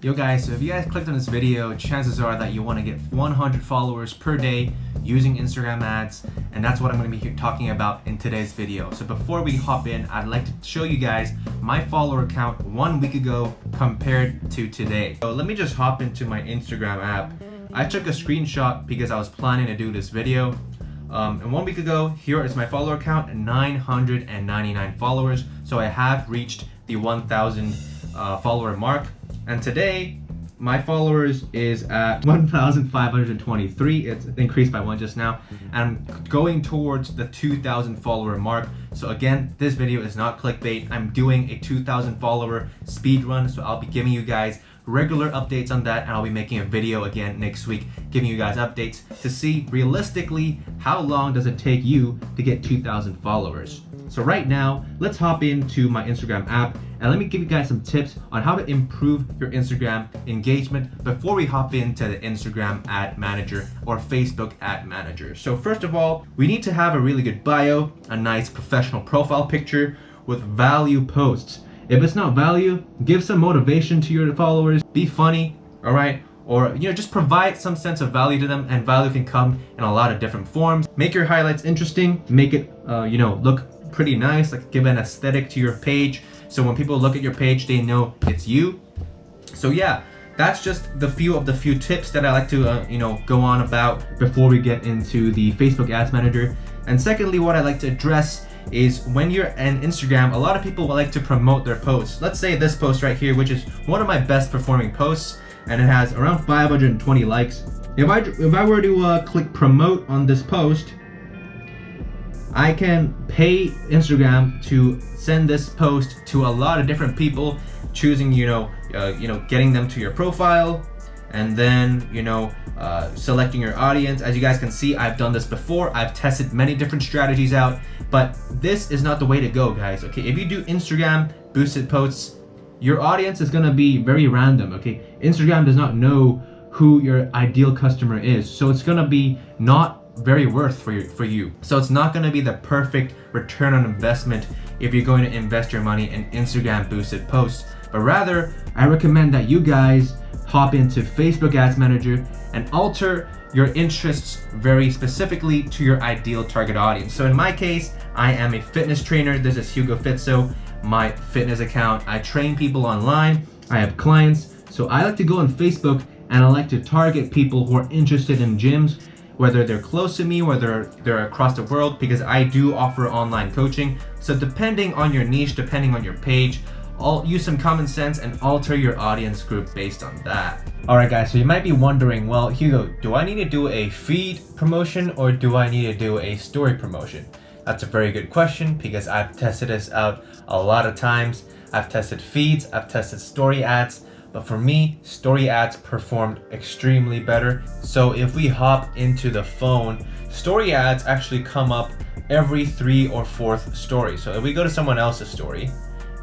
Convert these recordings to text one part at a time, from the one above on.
Yo guys, so if you guys clicked on this video, chances are that you want to get 100 followers per day using Instagram ads, and that's what I'm going to be talking about in today's video. So before we hop in, I'd like to show you guys my follower count 1 week ago compared to today. So let me just hop into my Instagram app. I took a screenshot because I was planning to do this video. And 1 week ago, here is my follower count, 999 followers. So I have reached the 1,000 follower mark. And today, my followers is at 1,523. It's increased by 1 just now. And I'm going towards the 2,000 follower mark. So again, this video is not clickbait. I'm doing a 2,000 follower speed run. So I'll be giving you guys regular updates on that, and I'll be making a video again next week giving you guys updates to see realistically how long does it take you to get 2,000 followers. So right now, let's hop into my Instagram app and let me give you guys some tips on how to improve your Instagram engagement before we hop into the Instagram ad manager or Facebook ad manager. So first of all, we need to have a really good bio, a nice professional profile picture with value posts. If it's not value, give some motivation to your followers. Be funny, all right? Or just provide some sense of value to them, and value can come in a lot of different forms. Make your highlights interesting. Make it, look pretty nice. Like give an aesthetic to your page, so when people look at your page, they know it's you. So yeah, that's just the few tips that I like to go on about before we get into the Facebook Ads Manager. And secondly, what I like to address is when you're on Instagram, a lot of people like to promote their posts. Let's say this post right here, which is one of my best performing posts, and it has around 520 likes. If I were to click promote on this post, I can pay Instagram to send this post to a lot of different people, choosing getting them to your profile, and then selecting your audience. As you guys can see, I've done this before. I've tested many different strategies out, but this is not the way to go, guys. Okay, if you do Instagram boosted posts, your audience is gonna be very random. Okay, Instagram does not know who your ideal customer is, so it's gonna be not very worth for you. So it's not gonna be the perfect return on investment if you're going to invest your money in Instagram boosted posts. But rather, I recommend that you guys hop into Facebook Ads Manager and alter your interests very specifically to your ideal target audience. So in my case, I am a fitness trainer. This is Hugo Fitzo, my fitness account. I train people online. I have clients. So I like to go on Facebook and I like to target people who are interested in gyms, whether they're close to me, whether they're across the world, because I do offer online coaching. So depending on your niche, depending on your page, I'll use some common sense and alter your audience group based on that. Alright guys, so you might be wondering, well, Hugo, do I need to do a feed promotion or do I need to do a story promotion? That's a very good question because I've tested this out a lot of times. I've tested feeds, I've tested story ads, but for me, story ads performed extremely better. So if we hop into the phone, story ads actually come up every 3rd or 4th story. So if we go to someone else's story,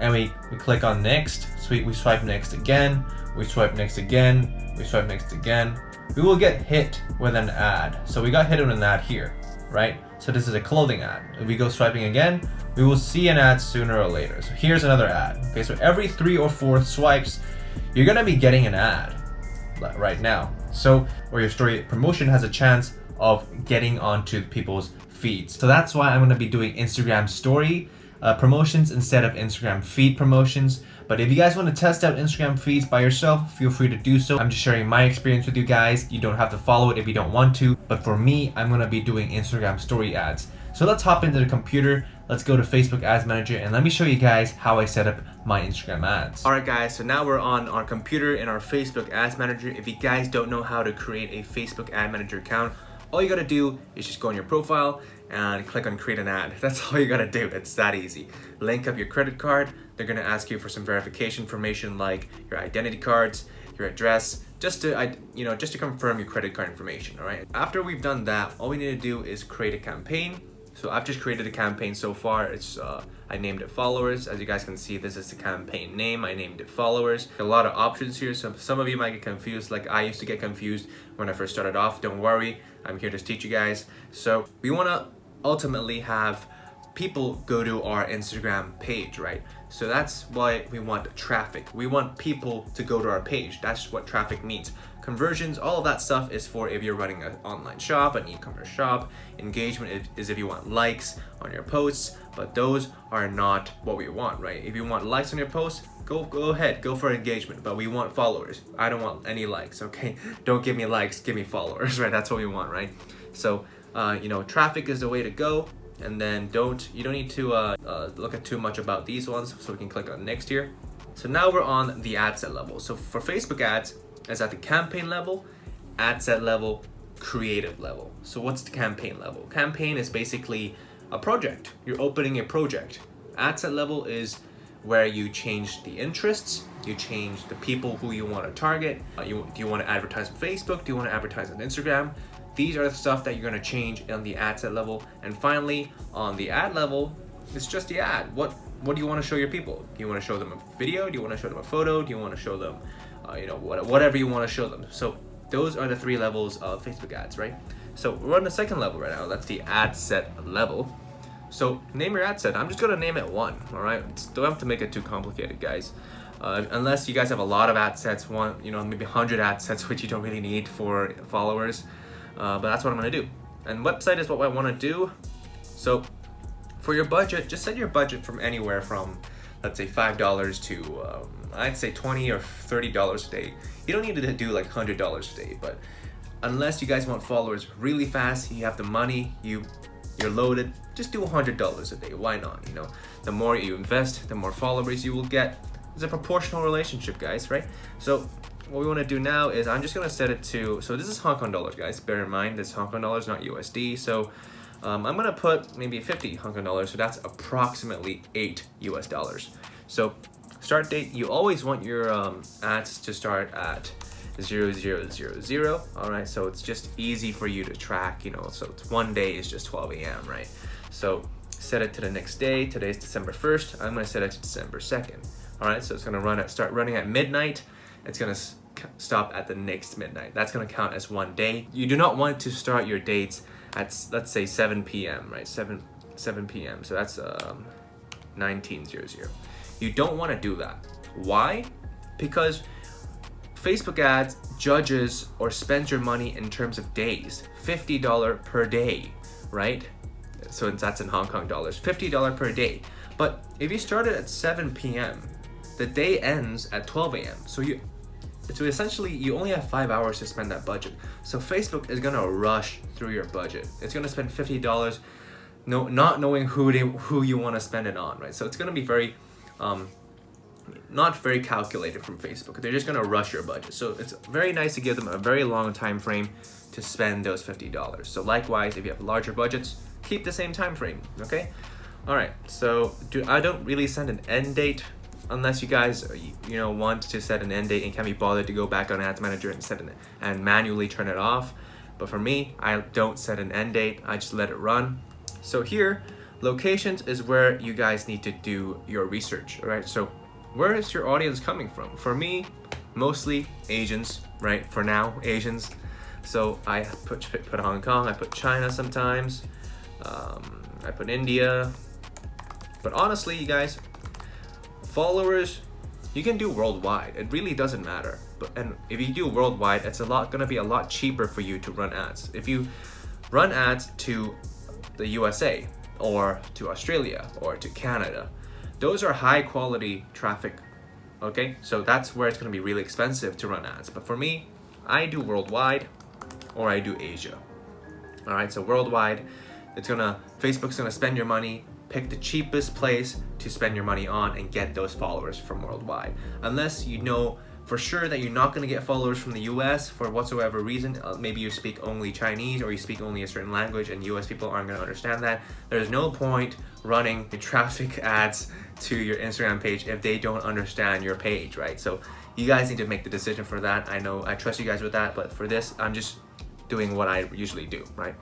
and we click on next, so we swipe next again, we swipe next again, we swipe next again, we will get hit with an ad. So we got hit with an ad here, right? So this is a clothing ad. If we go swiping again, we will see an ad sooner or later. So here's another ad. Okay, so every 3rd or 4th swipes, you're gonna be getting an ad right now. So, or your story promotion has a chance of getting onto people's feeds. So that's why I'm gonna be doing Instagram story promotions instead of Instagram feed promotions. But if you guys want to test out Instagram feeds by yourself, feel free to do so. I'm just sharing my experience with you guys. You don't have to follow it if you don't want to. But for me, I'm going to be doing Instagram story ads. So let's hop into the computer. Let's go to Facebook Ads Manager and let me show you guys how I set up my Instagram ads. Alright guys, so now we're on our computer in our Facebook Ads Manager. If you guys don't know how to create a Facebook Ad Manager account, all you gotta do is just go on your profile and click on create an ad. That's all you gotta do. It's that easy. Link up your credit card. They're gonna ask you for some verification information like your identity cards, your address, just to confirm your credit card information, all right? After we've done that, all we need to do is create a campaign. So I've just created a campaign so far. It's I named it followers. As you guys can see, this is the campaign name. I named it followers. A lot of options here. So some of you might get confused, like I used to get confused when I first started off. Don't worry, I'm here to teach you guys. So we wanna ultimately have people go to our Instagram page, right? So that's why we want traffic. We want people to go to our page. That's what traffic means. Conversions, all of that stuff is for if you're running an online shop, an e-commerce shop. Engagement is if you want likes on your posts, but those are not what we want, right? If you want likes on your posts, go ahead, go for engagement, but we want followers. I don't want any likes, okay? Don't give me likes, give me followers, right? That's what we want, right? So, traffic is the way to go. And then you don't need to look at too much about these ones, so we can click on next here. So now we're on the ad set level. So for Facebook ads, it's at the campaign level, ad set level, creative level. So what's the campaign level? Campaign is basically a project. You're opening a project. Ad set level is where you change the interests, you change the people who you want to target. Do you want to advertise on Facebook? Do you want to advertise on Instagram? These are the stuff that you're going to change on the ad set level. And finally, on the ad level, it's just the ad. What do you want to show your people? Do you want to show them a video? Do you want to show them a photo? Do you want to show them, whatever you want to show them? So those are the 3 levels of Facebook ads, right? So we're on the second level right now. That's the ad set level. So name your ad set. I'm just going to name it 1, all right? Don't have to make it too complicated, guys. Unless you guys have a lot of ad sets, maybe 100 ad sets, which you don't really need for followers. But that's what I'm going to do. And website is what I want to do. So for your budget, just set your budget from anywhere from, let's say, $5 to, I'd say $20 or $30 a day. You don't need to do like $100 a day, but unless you guys want followers really fast, you have the money, you're loaded, just do $100 a day. Why not? The more you invest, the more followers you will get. It's a proportional relationship, guys, right? So what we want to do now is I'm just going to set it to, so this is Hong Kong dollars, guys. Bear in mind, this is Hong Kong dollars, not USD. So I'm going to put maybe 50 Hong Kong dollars. So that's approximately $8 US. So start date, you always want your ads to start at 0000. All right, so it's just easy for you to track, so it's 1 day is just 12 a.m., right? So set it to the next day. Today's December 1st. I'm going to set it to December 2nd. All right, so it's going to start running at midnight. It's going to stop at the next midnight. That's going to count as 1 day. You do not want to start your dates at, let's say, 7 p.m., right? 7 p.m. So that's 1900. You don't want to do that. Why? Because Facebook ads judges or spends your money in terms of days. $50 per day, right? So that's in Hong Kong dollars. $50 per day. But if you started at 7 p.m., the day ends at 12 a.m. So essentially you only have 5 hours to spend that budget. So Facebook is gonna rush through your budget. It's gonna spend $50, not knowing who you want to spend it on, right? So it's gonna be very not very calculated from Facebook. They're just gonna rush your budget. So it's very nice to give them a very long time frame to spend those $50. So likewise, if you have larger budgets, keep the same time frame, okay? All right, so I don't really set an end date unless you guys want to set an end date and can be bothered to go back on Ads Manager and and manually turn it off. But for me, I don't set an end date. I just let it run. So here, locations is where you guys need to do your research, all right? So where is your audience coming from? For me, mostly Asians, right? For now, Asians. So I put Hong Kong, I put China sometimes, I put India. But honestly, you guys, followers, you can do worldwide. It really doesn't matter. And if you do worldwide, it's gonna be a lot cheaper for you to run ads. If you run ads to the USA or to Australia or to Canada, those are high quality traffic, okay? So that's where it's gonna be really expensive to run ads. But for me, I do worldwide or I do Asia. All right, so worldwide, Facebook's gonna spend your money, pick the cheapest place to spend your money on and get those followers from worldwide. Unless you know for sure that you're not gonna get followers from the US for whatsoever reason, maybe you speak only Chinese or you speak only a certain language and US people aren't gonna understand that, there's no point running the traffic ads to your Instagram page if they don't understand your page, right? So you guys need to make the decision for that. I know I trust you guys with that, but for this, I'm just doing what I usually do, right?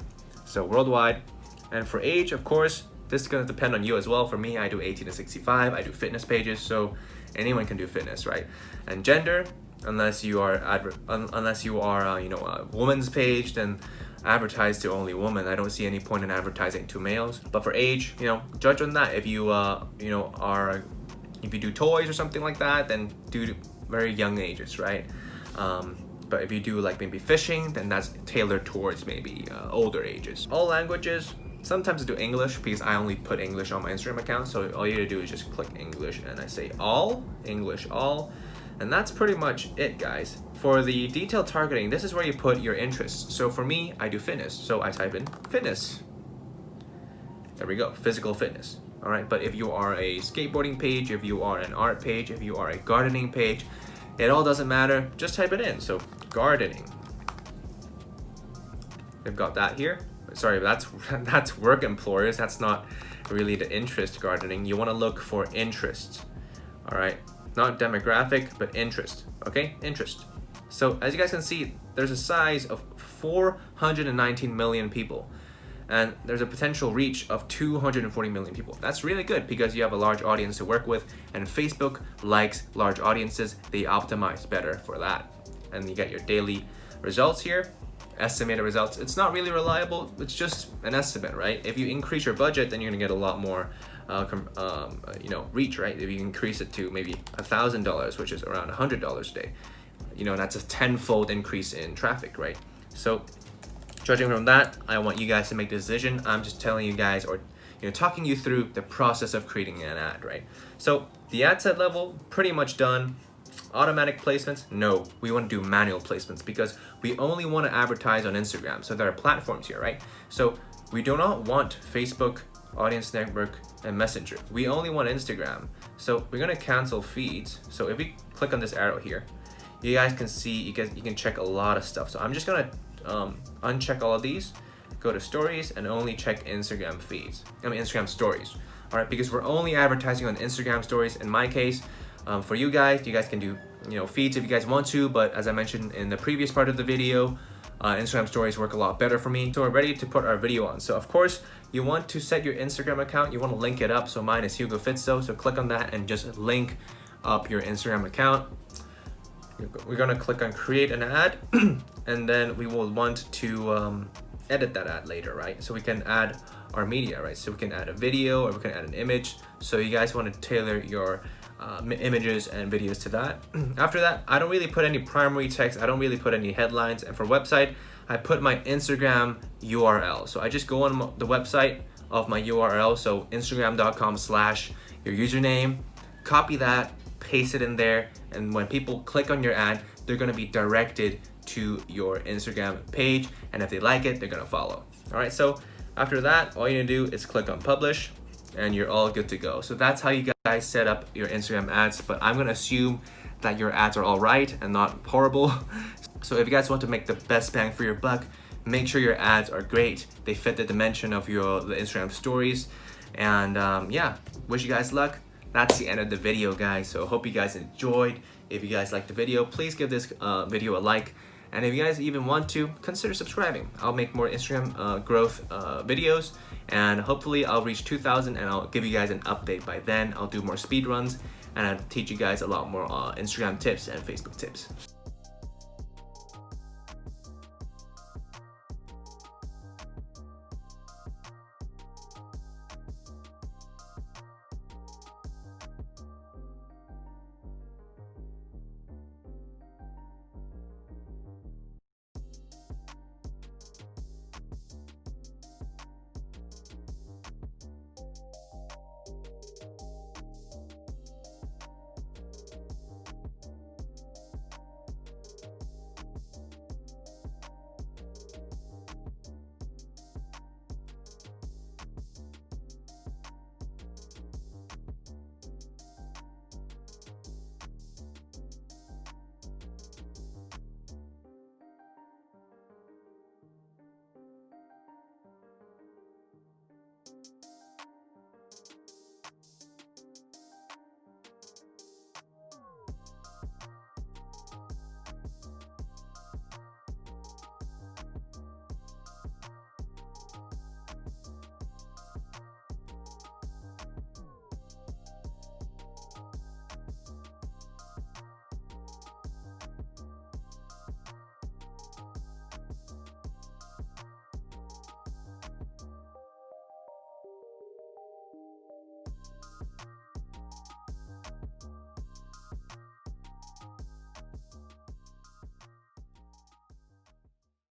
So worldwide. And for age, of course, this is gonna depend on you as well. For me, I do 18 to 65. I do fitness pages, so anyone can do fitness, right? And gender, unless you are a woman's page, then advertise to only women. I don't see any point in advertising to males. But for age, judge on that. If you are If you do toys or something like that, then do very young ages, right? But if you do like maybe fishing, then that's tailored towards maybe older ages. All languages, sometimes I do English because I only put English on my Instagram account. So all you gotta do is just click English and I say all, English all. And that's pretty much it, guys. For the detailed targeting, this is where you put your interests. So for me, I do fitness. So I type in fitness. There we go, physical fitness. All right, but if you are a skateboarding page, if you are an art page, if you are a gardening page, it all doesn't matter, just type it in. So gardening. We've got that here. Sorry, that's work employers. That's not really the interest gardening. You want to look for interest. All right, not demographic, but interest. Okay, interest. So as you guys can see, there's a size of 419 million people. And there's a potential reach of 240 million people. That's really good because you have a large audience to work with, and Facebook likes large audiences. They optimize better for that. And you get your daily results here, estimated results. It's not really reliable, it's just an estimate, right? If you increase your budget, then you're gonna get a lot more reach, right? If you increase it to maybe $1,000, which is around $100 a day, that's a 10-fold increase in traffic, right? So judging from that, I want you guys to make the decision. I'm just telling you guys, or talking you through the process of creating an ad, right? So the ad set level, pretty much done. Automatic placements, no. We want to do manual placements because we only want to advertise on Instagram. So there are platforms here, right? So we do not want Facebook, Audience Network, and Messenger. We only want Instagram. So we're gonna cancel feeds. So if we click on this arrow here, you guys can see, you can check a lot of stuff. So I'm just gonna uncheck all of these, go to stories, and only check Instagram feeds. Instagram stories. All right, because we're only advertising on Instagram stories. In my case, for you guys can do feeds if you guys want to, but as I mentioned in the previous part of the video, Instagram stories work a lot better for me. So we're ready to put our video on. So of course, you want to set your Instagram account. You want to link it up. So mine is Hugo Fitzo. So click on that and just link up your Instagram account. We're gonna click on create an ad, and then we will want to edit that ad later, right? So we can add our media, right? So we can add a video or we can add an image. So you guys want to tailor your images and videos to that. After that, I don't really put any primary text. I don't really put any headlines. And for website, I put my Instagram URL. So I just go on the website of my URL. So instagram.com/ your username, copy that, paste it in there, and when people click on your ad, they're gonna be directed to your Instagram page, and if they like it, they're gonna follow. All right, so after that, all you need to do is click on publish, and you're all good to go. So that's how you guys set up your Instagram ads, but I'm gonna assume that your ads are all right and not horrible. So if you guys want to make the best bang for your buck, make sure your ads are great. They fit the dimension of the Instagram stories, and yeah, wish you guys luck. That's the end of the video, guys. So I hope you guys enjoyed. If you guys liked the video, please give this video a like. And if you guys even want to, consider subscribing. I'll make more Instagram growth videos, and hopefully I'll reach 2,000 and I'll give you guys an update by then. I'll do more speed runs and I'll teach you guys a lot more Instagram tips and Facebook tips.